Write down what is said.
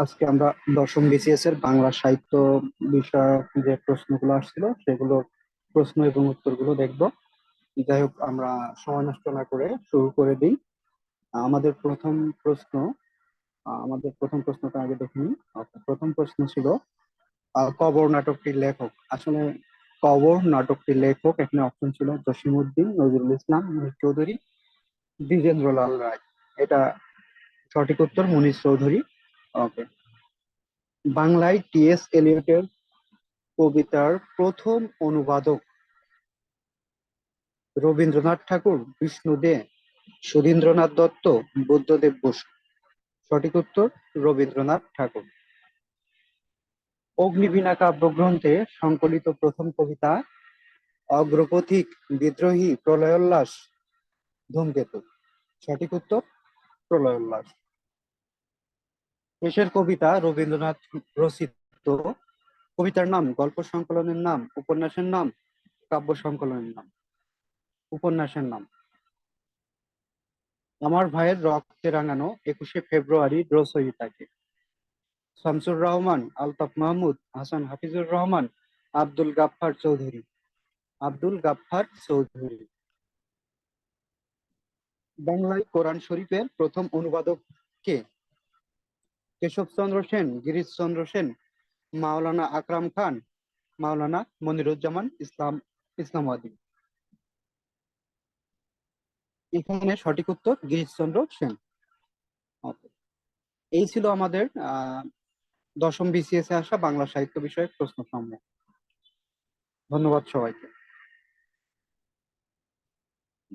আজকে আমরা দশম বিসিএস এর বাংলা সাহিত্য বিষয়ক যে প্রশ্নগুলো আসছিল সেগুলোর প্রশ্ন এবং উত্তরগুলো দেখব। যাই হোক, আমরা সময় নষ্ট না করে শুরু করে দিই। আমাদের প্রথম প্রশ্ন আমাদের প্রথম প্রশ্নটা আগে দেখে নিই। প্রথম প্রশ্ন ছিল কবর নাটকটির লেখক। আসলে কবর নাটকটির লেখক এখানে অপশন ছিল জসিমউদ্দিন, নজরুল ইসলাম, মুনীর চৌধুরী, দ্বিজেন্দ্রলাল রায়। এটা সঠিক উত্তর মুনীর চৌধুরী। ওকে। বাংলায় টি.এস. এলিয়টের কবিতার প্রথম অনুবাদক রবীন্দ্রনাথ ঠাকুর, বিষ্ণু দে, সুধীন্দ্রনাথ দত্ত, বুদ্ধদেব বসু। সঠিক উত্তর রবীন্দ্রনাথ ঠাকুর। অগ্নিবীণা কাব্যগ্রন্থে সংকলিত প্রথম কবিতা অগ্রপথিক, বিদ্রোহী, প্রলয়োল্লাস, ধূমকেতু। সঠিক উত্তর প্রলয়োল্লাস। শেষের কবিতা রবীন্দ্রনাথ রচিত। কবিতার নাম, গল্প সংকলনের নাম, উপন্যাসের নাম, কাব্য সংকলনের নাম। উপন্যাসের নাম। আমার ভাইয়ের রক্তে রাঙানো 21শে ফেব্রুয়ারি রচয়িতাকে? শামসুর রহমান, আলতাফ মাহমুদ, হাসান হাফিজুর রহমান, আব্দুল গাফফার চৌধুরী। আব্দুল গাফফার চৌধুরী। বাংলায় কোরআন শরীফের প্রথম অনুবাদক কে? কেশবচন্দ্র সেন, গিরিশচন্দ্র সেন, মাওলানা আকরাম খান, মাওলানা মনিরুজ্জামান ইসলামওয়াদী। এখানে সঠিক উত্তর গিরিশচন্দ্র সেন। Okay. এই ছিল আমাদের দশম বিসিএস এ আসা বাংলা সাহিত্য বিষয়ক প্রশ্ন সমূহ। ধন্যবাদ সবাইকে।